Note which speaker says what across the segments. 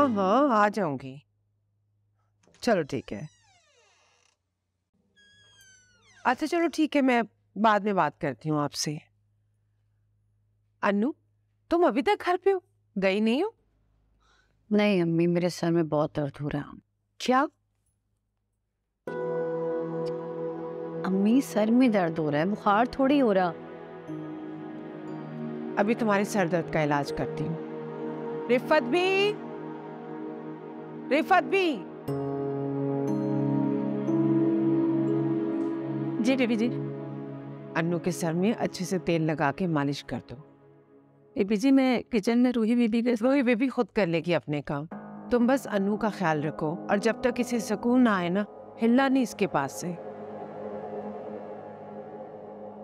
Speaker 1: हाँ हाँ आ जाऊंगी। चलो ठीक है। अच्छा चलो ठीक है, मैं बाद में बात करती हूँ आपसे। अन्नू, तुम अभी तक घर पे हो, गई नहीं हो?
Speaker 2: नहीं अम्मी, मेरे सर में बहुत दर्द हो रहा है।
Speaker 1: क्या?
Speaker 2: अम्मी सर में दर्द हो रहा है, बुखार थोड़ी हो रहा।
Speaker 1: अभी तुम्हारे सर दर्द का इलाज करती हूँ। रिफत भी, रिफत भी।
Speaker 3: जी बेबी जी।
Speaker 1: अन्नू के सर में अच्छे से तेल लगा के मालिश कर दो।
Speaker 3: बेबी जी मैं किचन में रूही बेबी के
Speaker 1: रूही बेबी खुद कर लेगी अपने काम, तुम बस अन्नू का ख्याल रखो। और जब तक इसे सुकून ना आए ना, हिलना नहीं इसके पास से।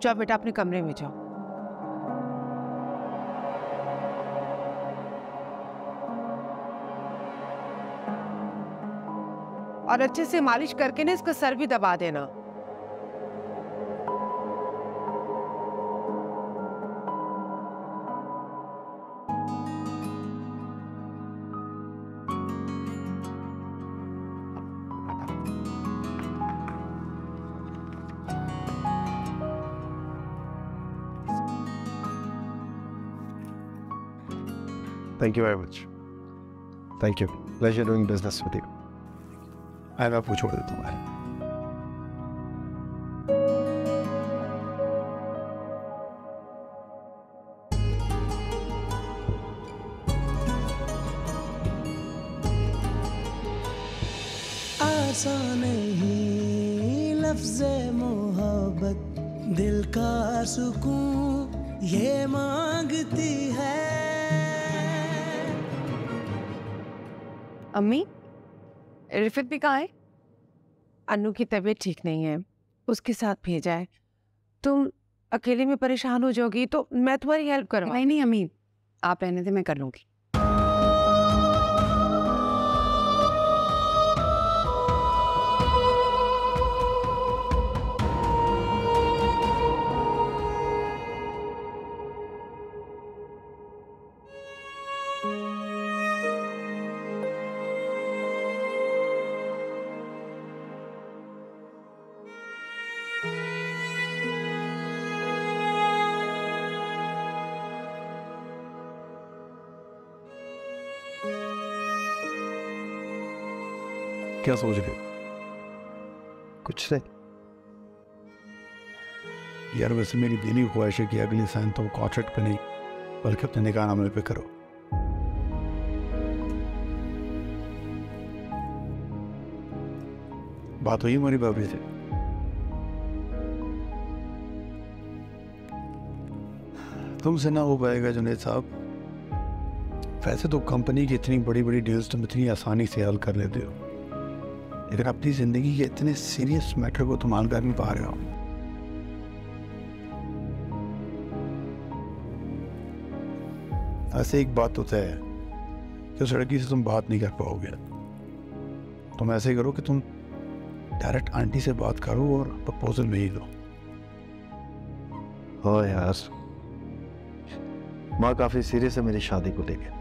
Speaker 1: जाओ बेटा अपने कमरे में जाओ। और अच्छे से मालिश करके ना इसका सर भी दबा देना।
Speaker 4: Thank you very much. Thank you. Pleasure doing business with you. मैं आपको छोड़ देता हूँ।
Speaker 5: आसान नहीं लफ्ज़े मोहब्बत, दिल का सुकून ये मांगती है।
Speaker 3: अम्मी, रिफत भी कहाँ है?
Speaker 1: अन्नू की तबीयत ठीक नहीं है, उसके साथ भेजा है। तुम अकेले में परेशान हो जाओगी तो मैं तुम्हारी हेल्प करवा।
Speaker 3: नहीं नहीं अम्मी, आप रहने दे, मैं कर लूंगी।
Speaker 4: क्या सोच रहे हो?
Speaker 6: कुछ नहीं
Speaker 4: यार, वैसे मेरी दिली ख्वाहिश है कि अगली साइन तो कॉन्ट्रैक्ट पे नहीं बल्कि अपने निकाह नामे पे करो। बात हुई हमारी भाभी से? तुमसे ना हो पाएगा जुनैद साहब। वैसे तो कंपनी की इतनी बड़ी बड़ी डील्स तुम इतनी आसानी से हल कर लेते हो, लेकिन अपनी जिंदगी के इतने सीरियस मैटर को तुम हल कर नहीं पा रहे हो। ऐसे एक बात तो तय है कि उस लड़की से तुम बात नहीं कर पाओगे। तुम ऐसे ही करो कि तुम डायरेक्ट आंटी से बात करो और प्रपोजल भेज दो।
Speaker 6: हो यार, माँ काफी सीरियस है मेरी शादी को लेकर।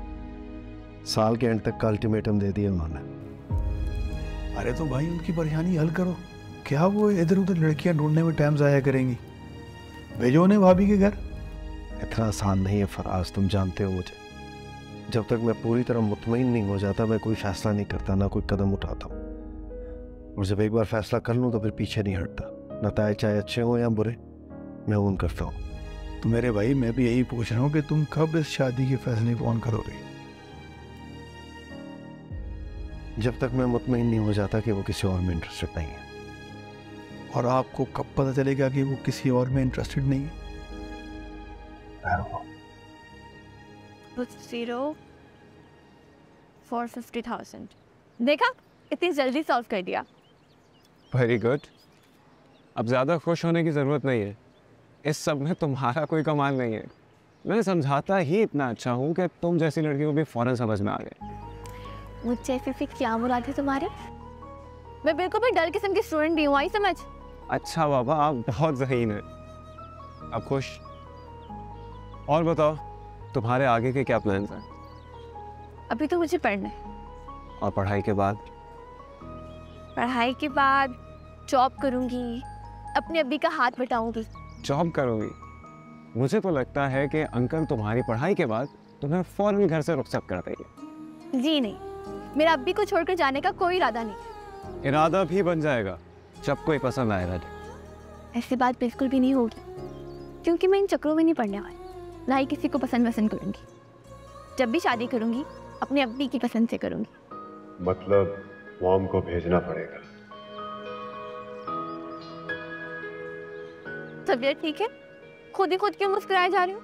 Speaker 6: साल के एंड तक का अल्टीमेटम दे दिया उन्होंने।
Speaker 4: अरे तो भाई उनकी परेशानी हल करो। क्या वो इधर उधर लड़कियां ढूंढने में टाइम जाया करेंगी? भेजो उन्हें भाभी के घर।
Speaker 6: इतना आसान नहीं है फराज, तुम जानते हो मुझे। जब तक मैं पूरी तरह मुतमईन नहीं हो जाता मैं कोई फैसला नहीं करता, ना कोई कदम उठाता हूँ। और जब एक बार फैसला कर लूँ तो फिर पीछे नहीं हटता। नताए चाहे अच्छे हों या बुरे, मैं उन करता हूँ।
Speaker 4: तो मेरे भाई मैं भी यही पूछ रहा हूँ कि तुम कब इस शादी के फैसले को ऑन करोगे?
Speaker 6: जब तक मैं मुतमईन नहीं हो जाता कि वो किसी और में इंटरेस्टेड नहीं है।
Speaker 4: और आपको कब पता चलेगा कि वो किसी और में इंटरेस्टेड नहीं है?
Speaker 7: 450,000 देखा, इतनी जल्दी सॉल्व कर दिया।
Speaker 8: Very good. अब ज़्यादा खुश होने की ज़रूरत नहीं है, इस सब में तुम्हारा कोई कमाल नहीं है। मैं समझाता ही इतना अच्छा हूँ कि तुम जैसी लड़की को भी फ़ौरन समझ में आ गए।
Speaker 7: मुझे फिर क्या मुराद है तुम्हारे? मैं बिल्कुल भी डल किस्म की स्टूडेंट नहीं हूँ, आई समझ?
Speaker 8: अच्छा बाबा, आप बहुत ज़हीन हैं। अब खुश? और बताओ, तुम्हारे आगे के क्या प्लान्स हैं?
Speaker 7: अभी तो मुझे पढ़ना है,
Speaker 8: और पढ़ाई के बाद?
Speaker 7: पढ़ाई के बाद जॉब करूंगी, अपने अब्बी का हाथ बटाऊंगी।
Speaker 8: जॉब करोगी? मुझे तो लगता है कि अंकल तुम्हारी पढ़ाई के बाद तुम्हें फौरन घर से रुखसत कर देंगे।
Speaker 7: जी नहीं, मेरा अब्बी को छोड़कर जाने का कोई इरादा नहीं।
Speaker 8: इरादा भी बन जाएगा जब कोई पसंद आएगा।
Speaker 7: ऐसी बात बिल्कुल भी नहीं होगी, क्योंकि मैं इन चक्रों में नहीं पड़ने वाली, ना ही किसी को पसंद करूंगी। जब भी शादी करूंगी अपने अब्बी की पसंद से करूंगी।
Speaker 6: मतलब मॉम को भेजना पड़ेगा?
Speaker 7: तबीयत ठीक है? खुद ही खुद क्यों मुस्कुराए जा रही हूँ?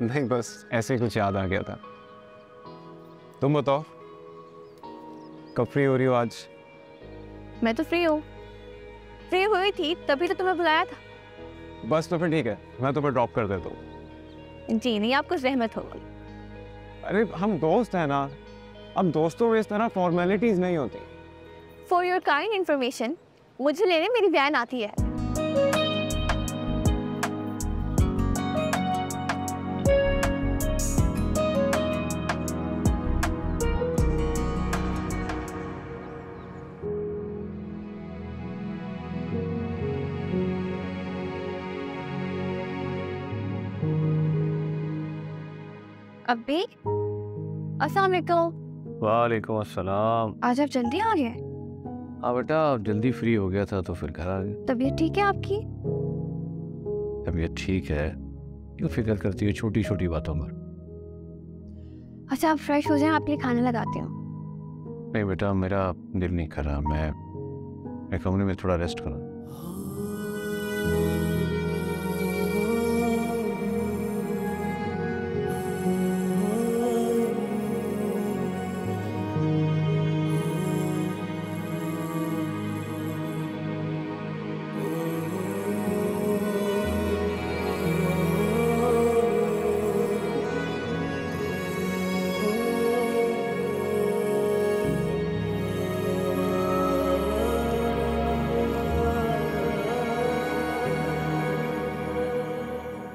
Speaker 8: नहीं, बस ऐसे कुछ याद आ गया था। तुम बताओ, कब फ्री हो रही हो आज?
Speaker 7: मैं तो फ्री हूँ, फ्री हुई थी तभी तो तुम्हें बुलाया था।
Speaker 8: बस तो फिर ठीक है, मैं तुम्हें ड्रॉप कर देता हूँ।
Speaker 7: जी नहीं, आपको जहमत होगी।
Speaker 8: अरे हम दोस्त हैं ना, अब दोस्तों में इस तरह फॉर्मेलिटीज नहीं होती।
Speaker 7: फॉर योर काइंड इन्फॉर्मेशन, मुझे लेने मेरी वैन आती है। अब्बी, अस्सलाम वालेकुम।
Speaker 6: वालेकुम अस्सलाम।
Speaker 7: आज आप जल्दी आ गए?
Speaker 6: हाँ बेटा, जल्दी फ्री हो गया था तो फिर घर आ गए।
Speaker 7: तबीयत ठीक है आपकी?
Speaker 6: तबीयत ठीक है, क्यों फिक्र करती है छोटी छोटी बातों पर?
Speaker 7: अच्छा, आप फ्रेश हो जाएं, आपके लिए खाना लगाती हूँ।
Speaker 6: नहीं बेटा, मेरा दिल नहीं कर रहा, मैं कमरे में थोड़ा रेस्ट करूँ।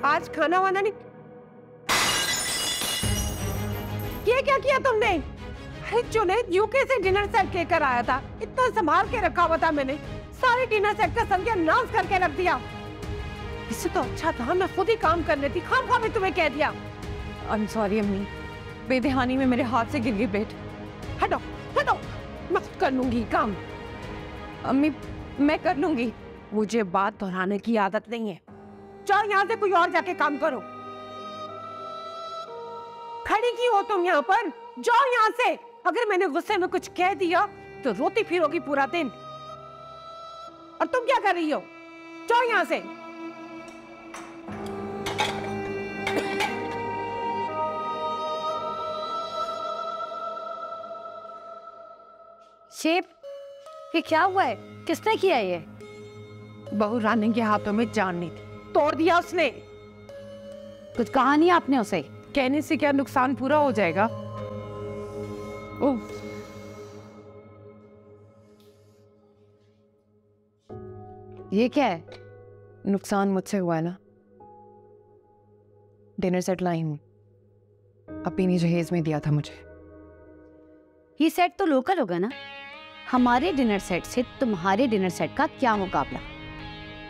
Speaker 1: आज खाना वाना नहीं। ये क्या किया तुमने? अरे जुनैद यूके से डिनर सेट लेकर आया था, इतना संभाल के रखा हुआ था मैंने, सारे डिनर सेट का सत्यानाश करके रख दिया। इससे तो अच्छा था मैं खुद ही काम कर लेती, खामखा में तुम्हें कह दिया।
Speaker 3: आई एम सॉरी अम्मी, बेदहानी में मेरे हाथ से गिर गई प्लेट।
Speaker 1: हटो हटो, मैं खुद कर लूंगी काम।
Speaker 3: अम्मी मैं कर लूंगी।
Speaker 1: मुझे बात दोहराने की आदत नहीं है, जाओ यहाँ से कोई और जाके काम करो। खड़ी की हो तुम यहाँ पर? जाओ यहाँ से। अगर मैंने गुस्से में कुछ कह दिया तो रोती फिरोगी पूरा दिन। और तुम क्या कर रही हो? जाओ यहाँ से।
Speaker 2: शेफ, ये क्या हुआ है? किसने किया ये?
Speaker 1: बहू रानी के हाथों में जान नहीं थी, तोड़ दिया उसने।
Speaker 2: कुछ कहा नहीं आपने उसे?
Speaker 1: कहने से क्या नुकसान पूरा हो जाएगा? उफ।
Speaker 3: ये क्या है? नुकसान मुझसे हुआ है ना। डिनर सेट लाई हूँ, अपनी ने जहेज में दिया था मुझे।
Speaker 2: ये सेट तो लोकल होगा ना? हमारे डिनर सेट से तुम्हारे डिनर सेट का क्या मुकाबला?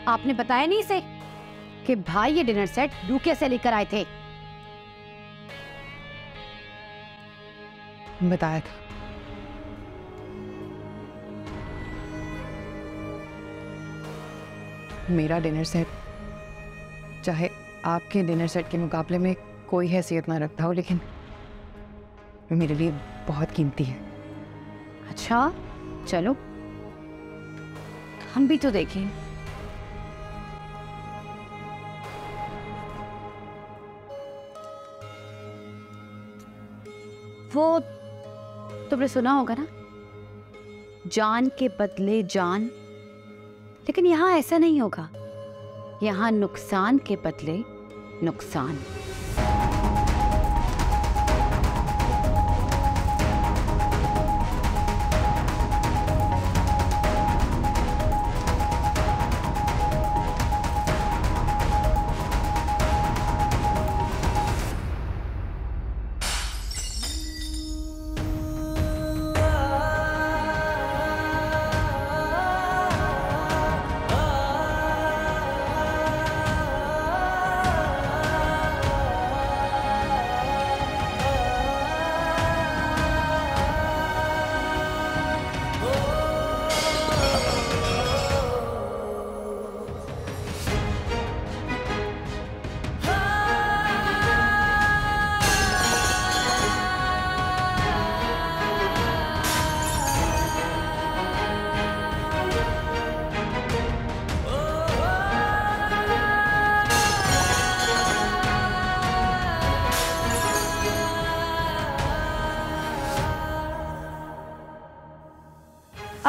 Speaker 2: आपने बताया नहीं इसे कि भाई ये डिनर सेट यूके से लेकर आए थे?
Speaker 3: बताया था। मेरा डिनर सेट चाहे आपके डिनर सेट के मुकाबले में कोई हैसियत ना रखता हो, लेकिन मेरे लिए बहुत कीमती है।
Speaker 2: अच्छा चलो, हम भी तो देखें। वो तुमने सुना होगा ना, जान के बदले जान। लेकिन यहाँ ऐसा नहीं होगा, यहाँ नुकसान के बदले नुकसान।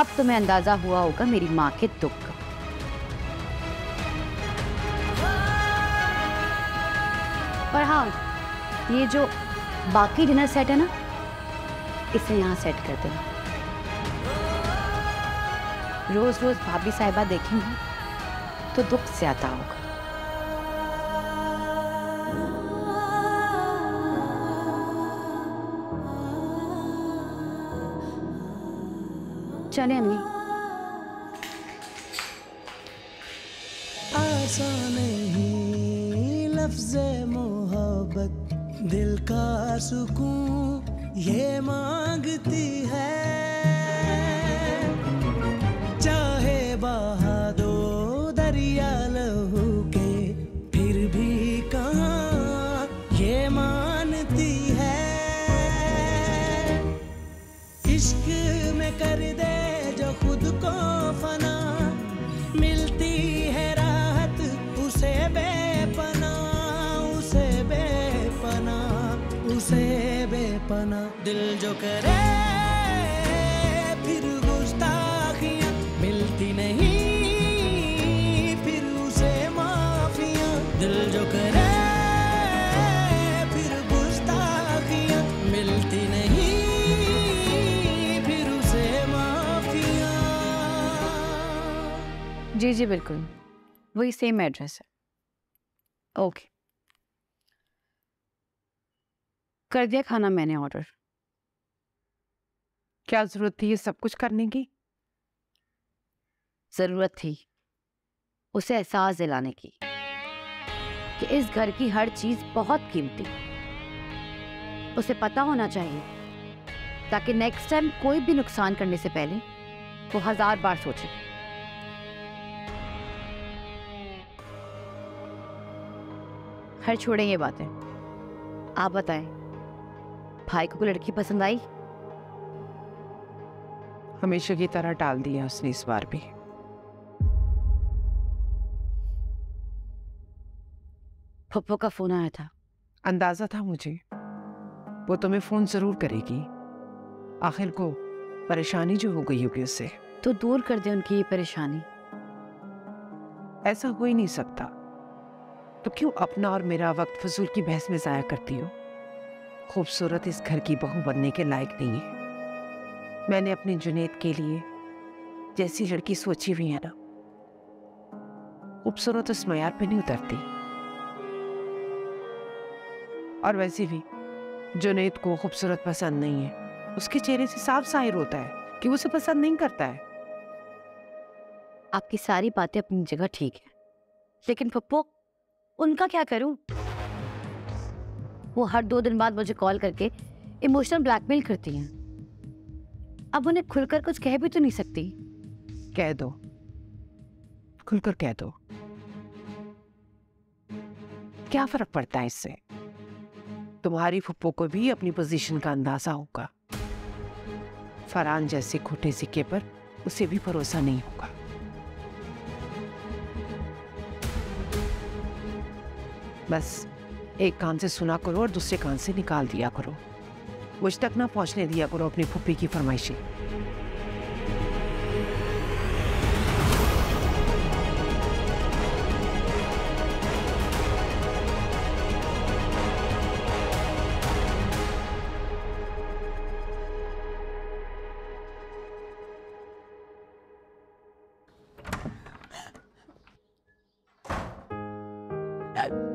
Speaker 2: अब तुम्हें अंदाजा हुआ होगा मेरी माँ के दुख का। पर हाँ, ये जो बाकी डिनर सेट है ना, इसे यहाँ सेट कर देना। रोज रोज भाभी साहिबा देखेंगी तो दुख ज्यादा होगा। चले अम्मी।
Speaker 5: आसान नहीं लफ्ज़े मोहब्बत, दिल का सुकून ये मांगती है। चाहे बहा दो दरिया लहू के, फिर भी कहाँ ये मानती है। इश्क में कर दे जो खुद को फना, मिलती है राहत उसे बेपना, उसे बेपना, उसे बेपना। दिल जो करे फिर गुस्ताखियां, मिलती नहीं फिर उसे माफियां। दिल जो करे फिर गुस्ताखियां, मिलती नहीं फिर उसे माफियां।
Speaker 2: जी जी बिल्कुल, वही सेम एड्रेस है। ओके, कर दिया खाना मैंने ऑर्डर।
Speaker 1: क्या जरूरत थी ये सब कुछ करने की?
Speaker 2: जरूरत थी उसे एहसास दिलाने की कि इस घर की हर चीज बहुत कीमती। उसे पता होना चाहिए ताकि नेक्स्ट टाइम कोई भी नुकसान करने से पहले वो 1000 बार सोचे। हर छोड़ें ये बातें, आप बताएं, भाई को कोई लड़की पसंद आई?
Speaker 1: हमेशा की तरह टाल दिया उसने इस बार भी।
Speaker 2: पप्पू का फोन आया था।
Speaker 1: अंदाजा था मुझे वो तुम्हें फोन जरूर करेगी। आखिर को परेशानी जो हो गई होगी उससे,
Speaker 2: तो दूर कर दे उनकी ये परेशानी।
Speaker 1: ऐसा हो ही नहीं सकता। तो क्यों अपना और मेरा वक्त फजूल की बहस में जाया करती हो? खूबसूरत इस घर की बहू बनने के लायक नहीं है। मैंने अपने जुनैद के लिए जैसी लड़की सोची हुई है ना, खूबसूरत उस मयार पे नहीं उतरती। और वैसे भी जुनैद को खूबसूरत पसंद नहीं है। उसके चेहरे से साफ जाहिर होता है कि वो उसे पसंद नहीं करता है।
Speaker 2: आपकी सारी बातें अपनी जगह ठीक है, लेकिन पप्पू उनका क्या करूं? वो हर 2 दिन बाद मुझे कॉल करके इमोशनल ब्लैकमेल करती हैं। अब उन्हें खुलकर कुछ कह भी तो नहीं सकती।
Speaker 1: कह दो, खुलकर कह दो। क्या फर्क पड़ता है इससे? तुम्हारी फुप्पो को भी अपनी पोजीशन का अंदाजा होगा। फरहान जैसे खोटे सिक्के पर उसे भी भरोसा नहीं होगा। बस एक कान से सुना करो और दूसरे कान से निकाल दिया करो। मुझ तक ना पहुंचने दिया करो अपनी फुप्पी की फरमाइशें।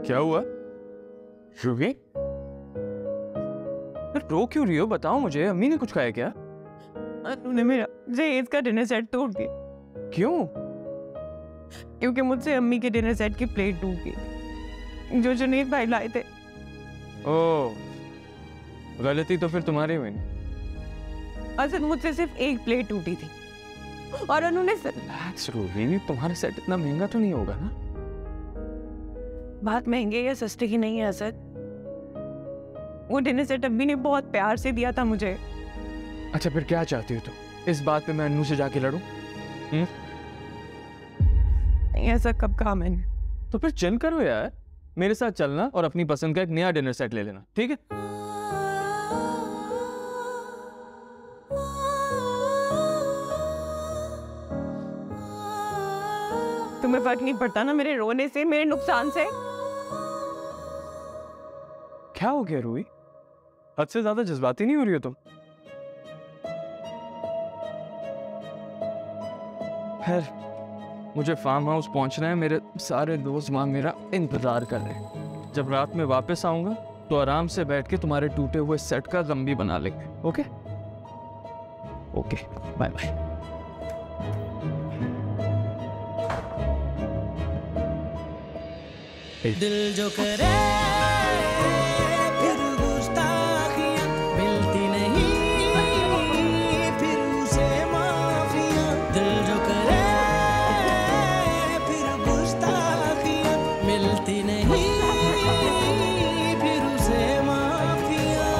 Speaker 9: क्या हुआ रुबी? रो क्यों रही हो? बताओ मुझे, अम्मी ने कुछ खाया क्या?
Speaker 10: उन्होंने मेरा जहेज का डिनर सेट तोड़ दिया।
Speaker 9: क्यों?
Speaker 10: क्योंकि मुझसे अम्मी के डिनर सेट की प्लेट टूट गई जो जुनैद भाई लाए थे।
Speaker 9: ओह, गलती तो फिर तुम्हारी हुई नहीं।
Speaker 10: असल मुझसे सिर्फ एक प्लेट टूटी थी और उन्होंने
Speaker 9: रिलैक्स रूबी, तुम्हारा सेट इतना महंगा तो नहीं होगा ना?
Speaker 10: बात महंगे या सस्ते की नहीं है असद। वो डिनर सेट अम्मी ने बहुत प्यार से दिया था मुझे।
Speaker 9: अच्छा फिर क्या चाहती हो तुम? इस बात पे मैं अन्नू से जाके लड़ूं?
Speaker 10: नहीं, ऐसा कब कहा मैंने?
Speaker 9: तो फिर चल करो यार, मेरे साथ चलना और अपनी पसंद का एक नया डिनर सेट ले लेना, ठीक है?
Speaker 10: फर्क नहीं पड़ता ना मेरे रोने से, मेरे नुकसान से।
Speaker 8: क्या हो गया रूही? हद से ज्यादा जज्बाती नहीं हो रही हो तुम? खैर, मुझे फार्म हाउस पहुंचना है। मेरे सारे दोस्त वहां मेरा इंतजार कर रहे हैं। जब रात में वापस आऊंगा तो आराम से बैठ के तुम्हारे टूटे हुए सेट का गम भी बना लेंगे। Okay okay, bye bye.
Speaker 5: दिल जो करे फिर गुस्ताखियां मिलती नहीं, फिर उसे माफियां। दिल जो करे फिर गुस्ताखियां मिलती नहीं, फिर उसे माफियां।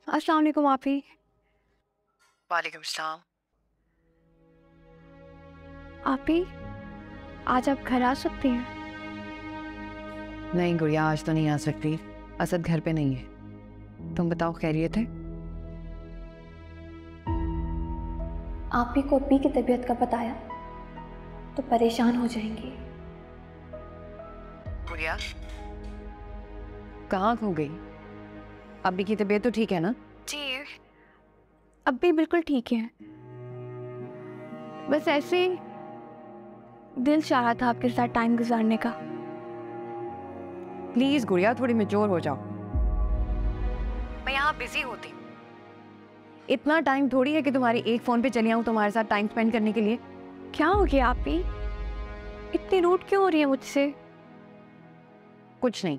Speaker 7: अस्सलाम वालेकुम आपी।
Speaker 3: वालेकुम सलाम।
Speaker 7: आपी, आज आप घर आ सकती हैं?
Speaker 3: नहीं गुड़िया, आज तो नहीं आ सकती। असद घर पे नहीं है। तुम बताओ, खैरियत है?
Speaker 7: आपी को अब्बी की तबीयत का बताया तो परेशान हो जाएंगी।
Speaker 3: गुड़िया कहाँ खो गई? अब्बी की तबीयत तो ठीक है ना?
Speaker 7: जी, अब्बी बिल्कुल ठीक है। बस ऐसे ही दिल चाह रहा था आपके साथ टाइम गुजारने का।
Speaker 3: प्लीज गुड़िया, थोड़ी मैच्योर हो जाओ। मैं यहाँ बिजी होती, इतना टाइम थोड़ी है कि तुम्हारी एक फोन पे चली आऊँ तुम्हारे साथ टाइम स्पेंड करने के लिए।
Speaker 7: क्या हो गया आपी? इतनी रूड क्यों हो रही है मुझसे?
Speaker 3: कुछ नहीं,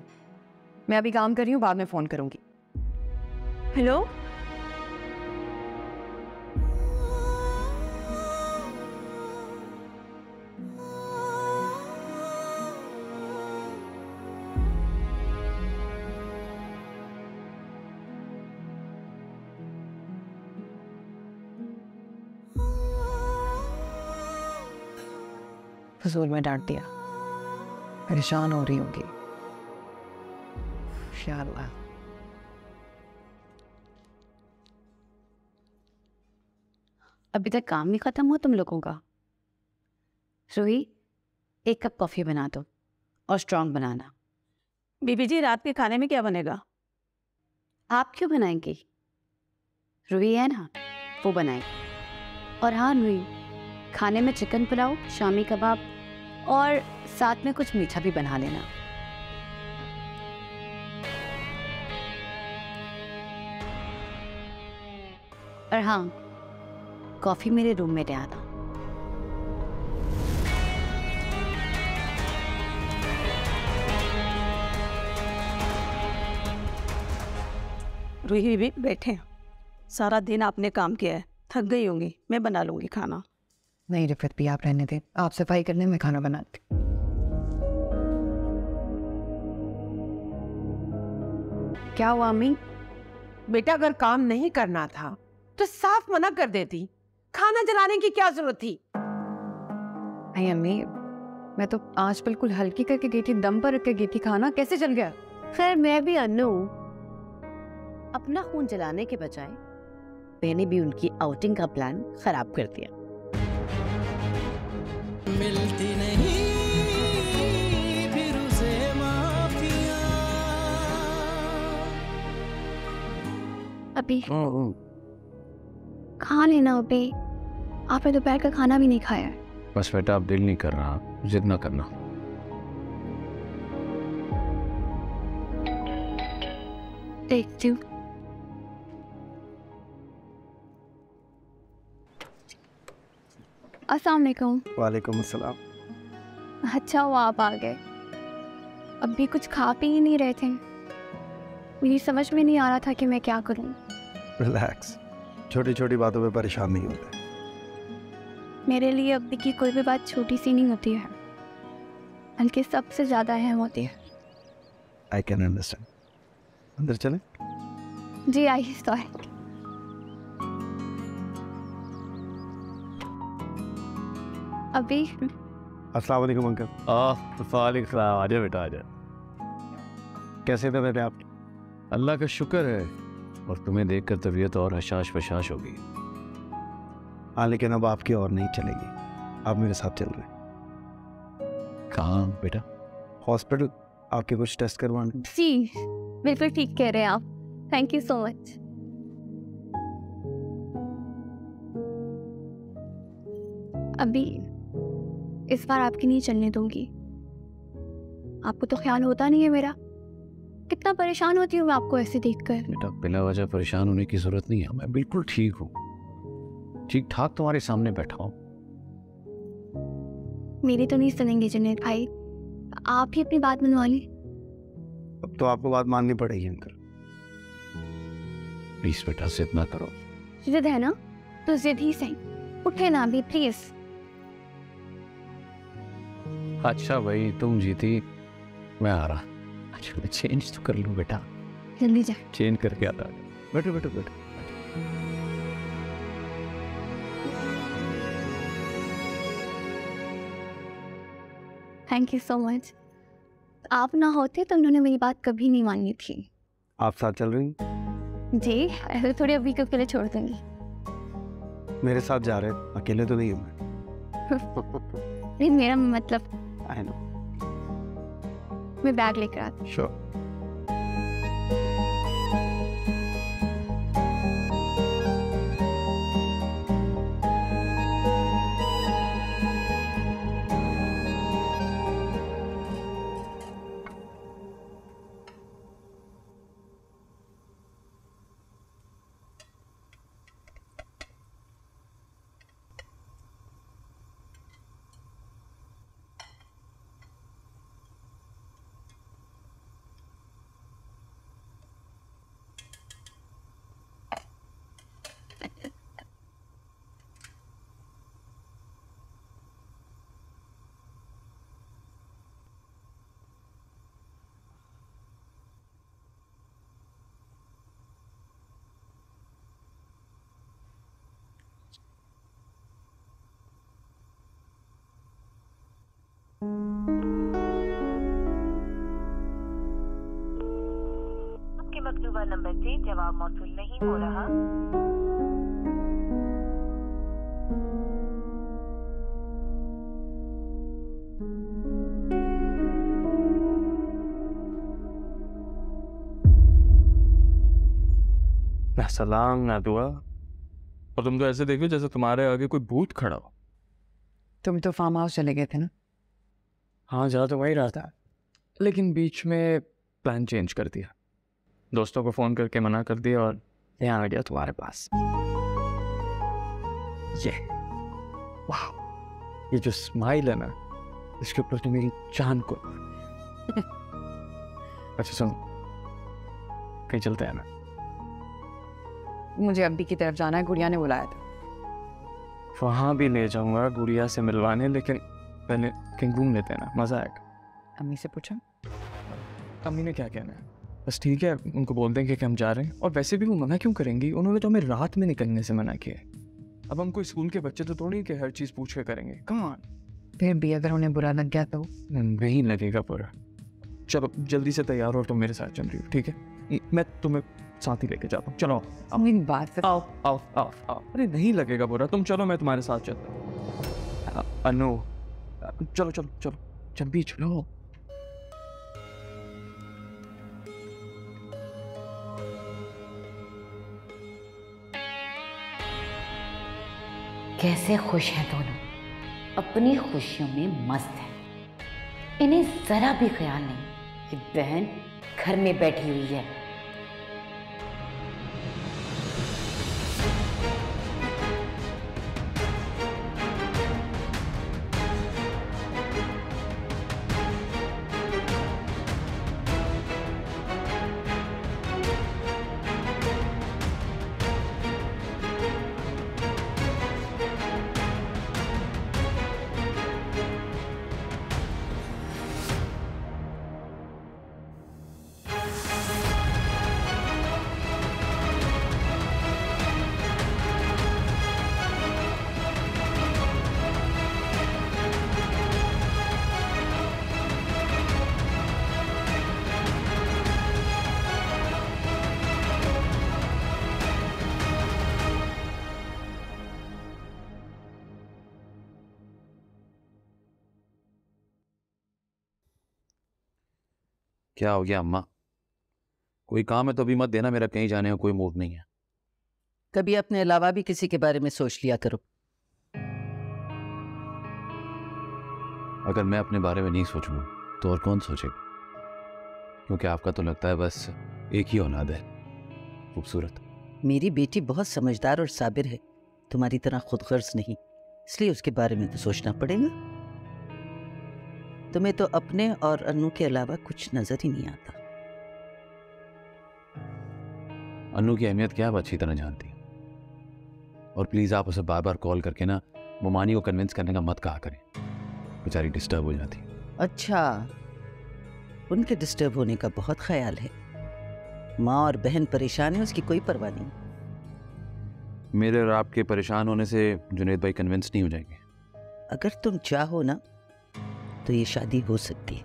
Speaker 3: मैं अभी काम कर रही हूँ, बाद में फोन करूंगी।
Speaker 7: हेलो,
Speaker 3: फजूल में डांट दिया, परेशान हो रही होंगी। इंशाअल्लाह।
Speaker 2: अभी तक काम नहीं खत्म हुआ तुम लोगों का? रूही, एक कप कॉफी बना दो और स्ट्रॉन्ग बनाना।
Speaker 1: बीबी जी, रात के खाने में क्या बनेगा?
Speaker 2: आप क्यों बनाएंगी? रूही है ना, वो बनाएगी। और हाँ रूही, खाने में चिकन पुलाव, शामी कबाब और साथ में कुछ मीठा भी बना लेना। और हाँ, कॉफी मेरे रूम में ले आना।
Speaker 1: रूही बीबी बैठे हैं। सारा दिन आपने काम किया है, थक गई होंगी, मैं बना लूंगी खाना।
Speaker 3: नहीं रिफत भी, आप रहने दें। आप सफाई करने में खाना बनाती।
Speaker 1: क्या हुआ अम्मी? बेटा, अगर काम नहीं करना था तो साफ मना कर देती। खाना जलाने की क्या जरूरत थी?
Speaker 3: नहीं अम्मी, मैं तो आज बिल्कुल हल्की करके गई थी, दम पर रख के गई थी। खाना कैसे जल गया?
Speaker 2: खैर मैं भी अनु, अपना खून जलाने के बजाय मैंने भी उनकी आउटिंग का प्लान खराब कर दिया।
Speaker 5: मिलती नहीं, फिर उसे माफियां।
Speaker 7: अभी खा लेना। अभी आपने दोपहर का खाना भी नहीं खाया है।
Speaker 8: बस बेटा, अब दिल नहीं कर रहा, जिद ना करना।
Speaker 7: देखती हूँ। अस्सलाम वालेकुम।
Speaker 6: वालेकुम अस्सलाम।
Speaker 7: अच्छा हुआ आप आ गए। अब भी कुछ खा पी ही नहीं रहे थे। मेरी समझ में नहीं आ रहा था कि मैं क्या करूं।
Speaker 6: रिलैक्स, छोटी छोटी बातों पे परेशान नहीं होते।
Speaker 7: मेरे लिए अब्बी की कोई भी बात छोटी सी नहीं होती है, बल्कि सबसे ज़्यादा अहम होती है।
Speaker 6: I can understand. अंदर चले?
Speaker 7: जी आई सॉरी। अभी
Speaker 6: अस्सलाम वालेकुम अंकल।
Speaker 8: वालेकुम सलाम। आजा बेटा आजा। कैसे थे बेटे आप? अल्लाह का शुक्र है, और तुम्हें देखकर तबीयत और हशाश फशाश होगी।
Speaker 6: हाँ, लेकिन अब आपकी और नहीं चलेगी, आप मेरे साथ चल रहे।
Speaker 8: कहाँ बेटा?
Speaker 6: हॉस्पिटल, आपके कुछ टेस्ट करवाने।
Speaker 7: जी बिल्कुल ठीक कह रहे हैं आप। Thank you so much. अभी इस बार आपकी नहीं चलने दूंगी। आपको तो ख्याल होता नहीं है मेरा, कितना परेशान होती हूँ मैं आपको ऐसे देखकर।
Speaker 8: बेटा बिना वजह परेशान होने की जरूरत नहीं है, मैं बिल्कुल ठीक हूँ, ठीक ठाक तुम्हारे सामने बैठा हूँ।
Speaker 7: मेरी तो नहीं सुनेंगे जुनैद भाई, आप ही अपनी बात मनवा ली।
Speaker 6: अब तो आपको बात माननी पड़ेगी अंकल।
Speaker 8: प्लीज बेटा जिद ना करो।
Speaker 7: जिद है ना तो जिद ही सही, उठे ना अभी प्लीज।
Speaker 8: अच्छा भाई तुम जीती, मैं आ रहा। अच्छा मैं चेंज तो कर लूँ बेटा।
Speaker 7: जल्दी जा।
Speaker 8: चेंज करके आता। बैठो बैठो बैठो।
Speaker 7: Thank you so much. आप ना होते तो उन्होंने मेरी बात कभी नहीं मानी थी।
Speaker 6: आप साथ चल रही?
Speaker 7: जी ऐसे थोड़ी अभी के लिए छोड़ दूंगी।
Speaker 6: मेरे साथ जा रहे, अकेले तो नहीं हूँ मैं।
Speaker 7: नहीं मेरा मतलब
Speaker 6: आई नो।
Speaker 7: मैं बैग लेकर आती हूँ।
Speaker 6: श्योर।
Speaker 11: आपके मकतूबा नंबर से जवाब मौसूल नहीं हो रहा।
Speaker 9: ना सलाम ना दुआ, और तुम तो ऐसे देखो जैसे तुम्हारे आगे कोई भूत खड़ा हो।
Speaker 3: तुम तो फार्म हाउस चले गए थे ना?
Speaker 9: हाँ जा तो वही रहा था, लेकिन बीच में प्लान चेंज कर दिया। दोस्तों को फ़ोन करके मना कर दिया और यहाँ आ गया तुम्हारे पास। ये वाह, ये जो स्माइल है ना, इसके ऊपर तो मेरी जान को। अच्छा सुनो, कहीं चलते हैं ना?
Speaker 3: मुझे अब्बी की तरफ जाना है, गुड़िया ने बुलाया था।
Speaker 9: वहाँ भी ले जाऊंगा गुड़िया से मिलवाने, लेकिन पहले कहीं घूम लेते हैं ना, मज़ा आएगा।
Speaker 3: अम्मी से पूछा?
Speaker 9: अम्मी ने क्या कहना है? बस ठीक है, उनको बोल देंगे कि हम जा रहे हैं। और वैसे भी वो मना क्यों करेंगी? उन्होंने तो हमें रात में निकलने से मना किया है। अब हम कोई स्कूल के बच्चे तो थोड़ी कि हर चीज़ पूछ के करेंगे। Come on.
Speaker 3: फिर भी अगर उन्हें बुरा लग गया तो?
Speaker 9: नहीं लगेगा पूरा। चलो जल्दी से तैयार हो, तुम मेरे साथ चल रही हो, ठीक है? मैं तुम्हें साथ ही लेके जाता हूँ। चलो
Speaker 3: मेरी बात
Speaker 9: आओ आओ आओ आओ। अरे नहीं लगेगा बुरा, तुम चलो, मैं तुम्हारे साथ चलता हूँ। अनु चलो चलो चलो, जल्दी चलो।
Speaker 2: कैसे खुश हैं दोनों, अपनी खुशियों में मस्त हैं। इन्हें जरा भी ख्याल नहीं कि बहन घर में बैठी हुई है।
Speaker 12: क्या हो गया अम्मा? कोई काम है तो अभी मत देना, मेरा कहीं जाने का कोई मूड नहीं है।
Speaker 13: कभी अपने अलावा भी किसी के बारे में सोच लिया करो।
Speaker 12: अगर मैं अपने बारे में नहीं सोचूंगा तो और कौन सोचेगा? क्योंकि आपका तो लगता है बस एक ही औलाद है, खूबसूरत।
Speaker 13: मेरी बेटी बहुत समझदार और साबिर है, तुम्हारी तरह खुदगर्ज नहीं, इसलिए उसके बारे में तो सोचना पड़ेगा। तुम्हें तो अपने और अनु के अलावा कुछ नजर ही नहीं आता।
Speaker 12: अनु की अहमियत क्या आप अच्छी तरह जानती हैं। और प्लीज आप उसे बार बार कॉल करके ना मोमानी को कन्विंस करने का मत कहा करें, बेचारी डिस्टर्ब हो जाती है।
Speaker 13: अच्छा, उनके डिस्टर्ब होने का बहुत ख्याल है। माँ और बहन परेशान है, उसकी कोई परवाह नहीं।
Speaker 12: मेरे और आपके परेशान होने से जुनैद भाई कन्विंस नहीं हो जाएंगे।
Speaker 13: अगर तुम चाहो ना तो ये शादी हो सकती है,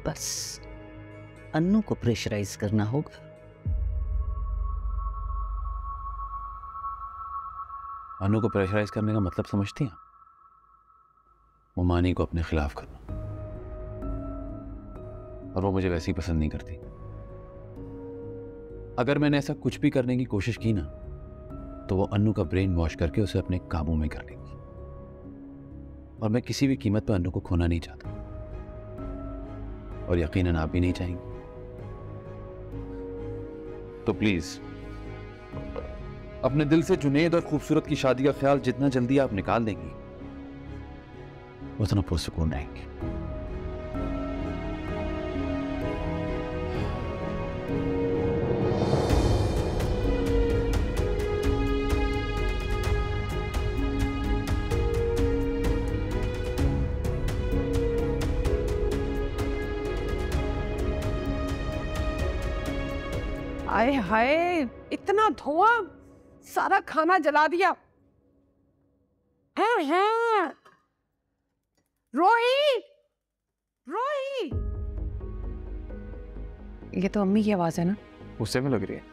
Speaker 13: बस अन्नू को प्रेशराइज करना होगा।
Speaker 12: अनु को प्रेशराइज करने का मतलब समझती हैं? मोमानी को अपने खिलाफ करना, और वो मुझे वैसे ही पसंद नहीं करती। अगर मैंने ऐसा कुछ भी करने की कोशिश की ना तो वो अनु का ब्रेन वॉश करके उसे अपने काबू में कर लेगी, और मैं किसी भी कीमत पर अनु को खोना नहीं चाहता, और यकीनन आप भी नहीं चाहेंगे। तो प्लीज अपने दिल से जुनैद और खूबसूरत की शादी का ख्याल जितना जल्दी आप निकाल देंगी उतना पुरसुकून रहेंगे।
Speaker 1: आए हाय, इतना धुआं, सारा खाना जला दिया। हैं रोहित, रोहित।
Speaker 3: ये तो अम्मी की आवाज है ना?
Speaker 9: उससे में लग रही है।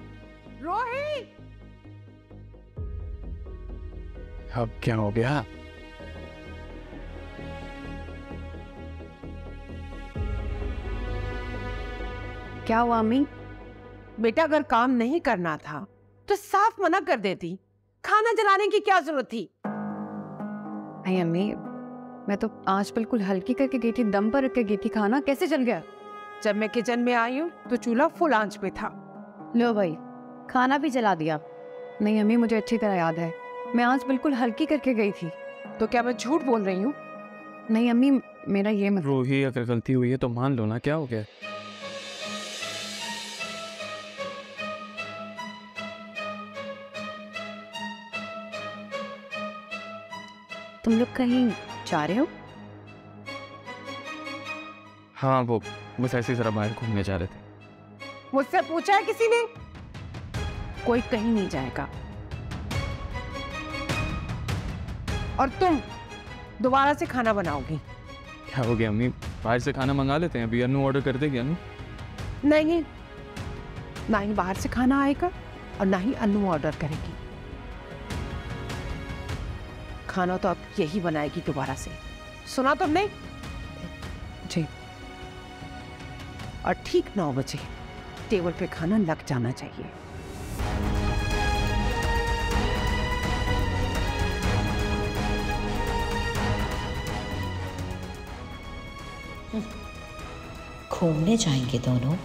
Speaker 1: रोहित,
Speaker 9: अब क्या हो गया?
Speaker 1: क्या हुआ अम्मी? बेटा अगर काम नहीं करना था तो साफ मना कर देती, खाना जलाने की क्या जरूरत थी?
Speaker 3: नहीं अम्मी, मैं तो आज बिल्कुल हल्की करके गई थी, दम पर रख के गई थी। खाना कैसे जल गया?
Speaker 1: जब मैं किचन में आई हूँ तो चूल्हा फुल आंच पे था।
Speaker 2: लो भाई, खाना भी जला दिया।
Speaker 3: नहीं अम्मी, मुझे अच्छी तरह याद है, मैं आज बिल्कुल हल्की करके गई थी।
Speaker 1: तो क्या मैं झूठ बोल रही हूँ?
Speaker 3: नहीं अम्मी, मेरा ये मत।
Speaker 9: रोही, अगर गलती हुई है तो मान लो ना, क्या हो गया?
Speaker 2: तुम लोग कहीं जा रहे हो?
Speaker 9: हाँ, वो बस ऐसे ही जरा बाहर घूमने जा रहे थे।
Speaker 1: मुझसे पूछा है किसी ने? कोई कहीं नहीं जाएगा। और तुम दोबारा से खाना बनाओगी?
Speaker 9: क्या हो गया अम्मी, बाहर से खाना मंगा लेते हैं, अभी अनु ऑर्डर कर देगी। अनु
Speaker 1: नहीं, ना ही बाहर से खाना आएगा और ना ही अनु ऑर्डर करेगी। खाना तो अब यही बनाएगी दोबारा से, सुना तुमने?
Speaker 3: जी।
Speaker 1: और ठीक 9 बजे टेबल पे खाना लग जाना चाहिए।
Speaker 14: घूमने जाएंगे दोनों?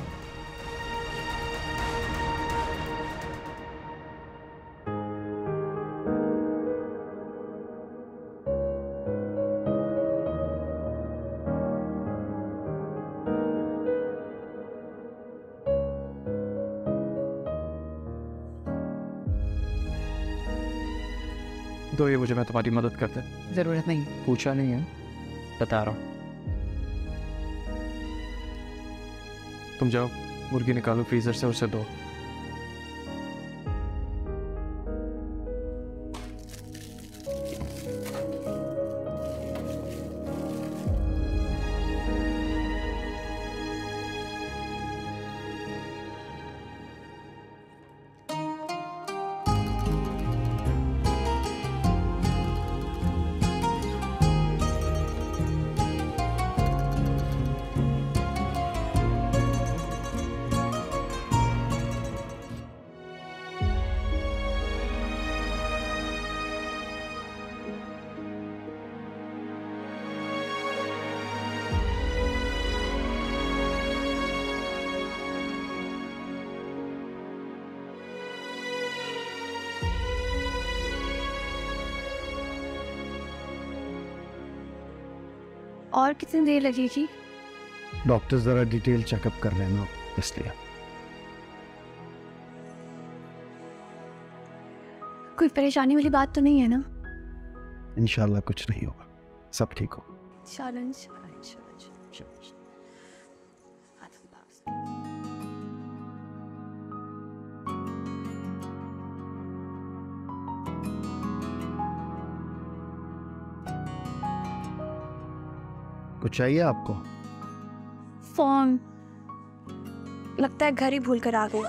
Speaker 9: दो ये मुझे, मैं तुम्हारी मदद करता।
Speaker 3: जरूरत नहीं।
Speaker 9: पूछा नहीं है, बता रहा हूँ। तुम जाओ, मुर्गी निकालो फ्रीजर से, उसे दो।
Speaker 7: और कितनी देर लगेगी?
Speaker 6: डॉक्टर जरा डिटेल चेकअप कर रहे हैं ना, इसलिए।
Speaker 7: कोई परेशानी वाली बात तो नहीं है ना?
Speaker 6: इंशाल्लाह कुछ नहीं होगा, सब ठीक हो।
Speaker 7: चैलेंज।
Speaker 6: कुछ चाहिए आपको?
Speaker 7: फोन लगता है घर ही भूल कर आ गई।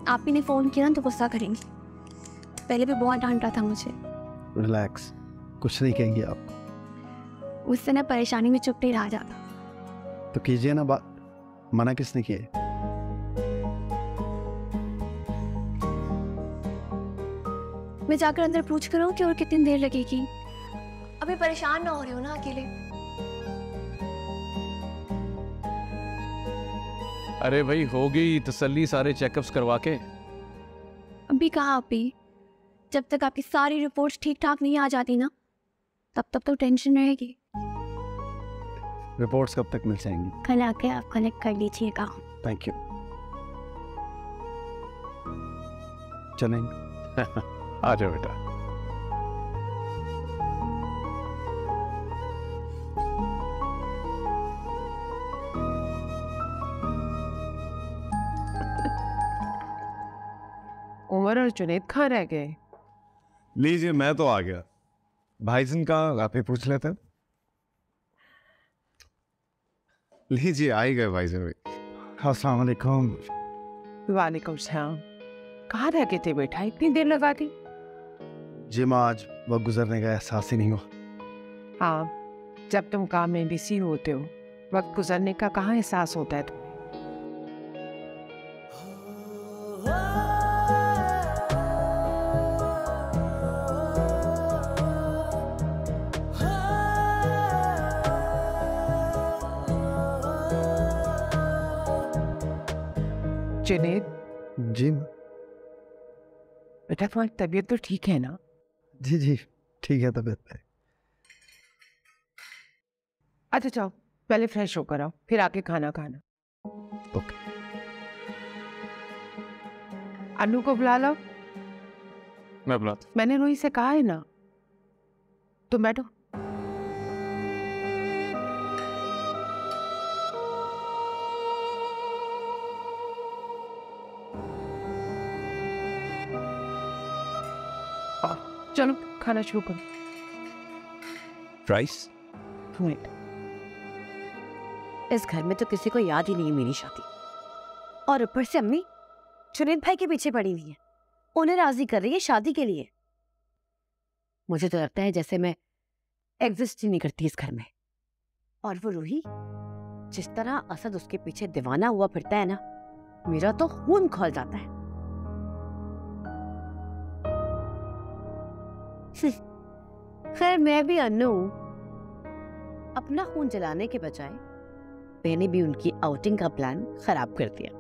Speaker 7: आप ही ने फोन किया ना तो गुस्सा करेंगी। पहले भी बहुत डांटा था मुझे।
Speaker 6: रिलैक्स, कुछ नहीं कहेंगे आपको।
Speaker 7: उससे ना परेशानी में चुप नहीं रहा जाता।
Speaker 6: तो कीजिए ना बात, मना किसने किया?
Speaker 7: मैं जाकर अंदर पूछ कर आऊं कि और कितनी देर लगेगी? अभी परेशान ना हो रहे हो ना अकेले?
Speaker 12: अरे भाई होगी तसल्ली सारे चेकअप्स करवा के।
Speaker 7: अभी कहाँ अभी? जब तक आपकी सारी रिपोर्ट्स ठीक ठाक नहीं आ जाती ना, तब तक तो टेंशन रहेगी।
Speaker 6: रिपोर्ट्स कब तक मिल जाएंगी?
Speaker 7: कल आके आप कलेक्ट कर लीजिएगा।
Speaker 6: Thank you. चलेंगे।
Speaker 12: आ जाओ बेटा।
Speaker 1: उमर और जुनेद कहाँ रह गए?
Speaker 8: लीजिए, मैं तो आ गया। भाईजान का आप ही पूछ लेते हैं। लीजिए, आ ही गए भाईजान भी।
Speaker 6: अस्सलाम वालेकुम।
Speaker 1: वालेकुम सलाम। कहाँ रह गए थे बेटा, इतनी देर लगा दी?
Speaker 6: जिम आज वक्त गुजरने का एहसास ही नहीं हुआ।
Speaker 1: हाँ, जब तुम काम में बिजी होते हो, वक्त गुजरने का कहाँ एहसास होता है तुम्हें? जुनेद,
Speaker 6: जी
Speaker 1: बेटा तुम्हारी तबीयत तो ठीक है ना?
Speaker 6: जी जी ठीक है तबीयत पे।
Speaker 1: अच्छा जाओ, पहले फ्रेश होकर आओ, फिर आके खाना खाना।
Speaker 6: ओके।
Speaker 1: अनु को बुला लो।
Speaker 8: मैं बुलाता।
Speaker 1: मैंने रोही से कहा है ना, तुम बैठो। चलो खाना शुरू करो।
Speaker 8: राइस?
Speaker 2: वेट, इस घर में तो किसी को याद ही नहीं मेरी शादी, और ऊपर से अम्मी जुनेद भाई के पीछे पड़ी हुई है, उन्हें राजी कर रही है शादी के लिए। मुझे तो लगता है जैसे मैं एग्जिस्ट ही नहीं करती इस घर में। और वो रूही, जिस तरह असद उसके पीछे दीवाना हुआ फिरता है ना, मेरा तो खून खौल जाता है। खैर मैं भी अन्नू हूं, अपना खून जलाने के बजाय मैंने भी उनकी आउटिंग का प्लान खराब कर दिया।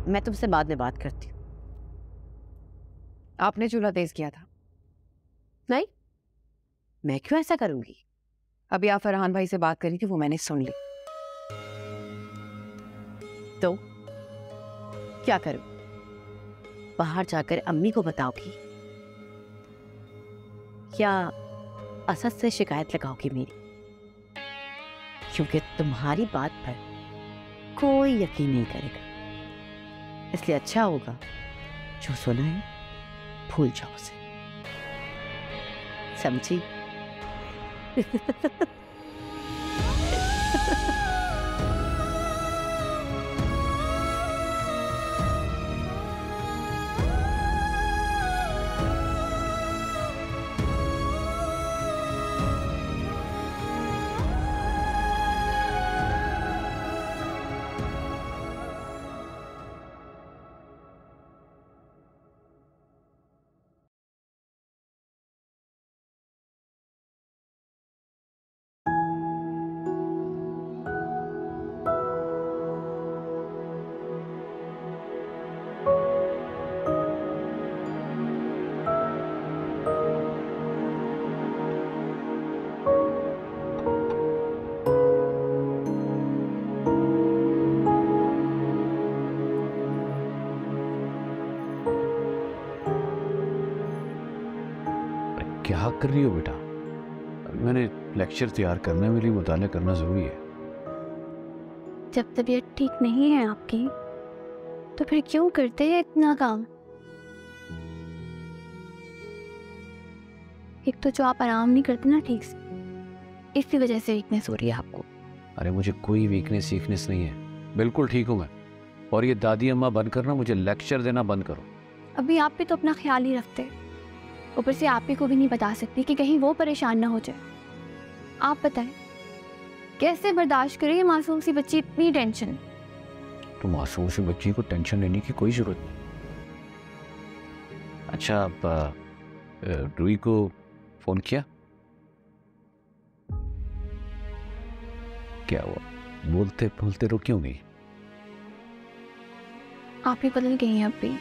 Speaker 2: मैं तुमसे बाद में बात करती हूँ।
Speaker 3: आपने चूल्हा तेज किया था?
Speaker 2: नहीं, मैं क्यों ऐसा करूंगी?
Speaker 3: अभी आप फरहान भाई से बात करी थी, वो मैंने सुन ली।
Speaker 2: तो क्या करूं? बाहर जाकर अम्मी को बताओगी या असद से शिकायत लगाओगी मेरी? क्योंकि तुम्हारी बात पर कोई यकीन नहीं करेगा, इसलिए अच्छा होगा जो सुना है भूल जाओ उसे। समझी?
Speaker 12: भाग कर रही हो बेटा? मैंने लेक्चर तैयार करना है, मेरे लिए मुताला करना ज़रूरी है।
Speaker 7: जब तबीयत ठीक नहीं है आपकी तो फिर क्यों करते हैं इतना काम? एक तो जो आप आराम नहीं करते ना ठीक से, इसी वजह से वीकनेस हो रही है आपको।
Speaker 12: अरे मुझे कोई वीकनेस वीकनेस नहीं है, बिल्कुल ठीक हूँ मैं। और ये दादी अम्मा बंद करना, मुझे लेक्चर देना बंद करो।
Speaker 7: अभी आप भी तो अपना ख्याल ही रखते, ऊपर से आप ही को भी नहीं बता सकती कि कहीं वो परेशान ना हो जाए। आप बताएं कैसे बर्दाश्त करे ये मासूम सी बच्ची इतनी टेंशन?
Speaker 12: तो मासूम सी बच्ची को टेंशन लेने की कोई ज़रूरत नहीं। अच्छा, आप रूही को फ़ोन किया? क्या हुआ? बोलते बोलते रुक क्यों गई?
Speaker 7: आप ही बदल गई हैं अब भी।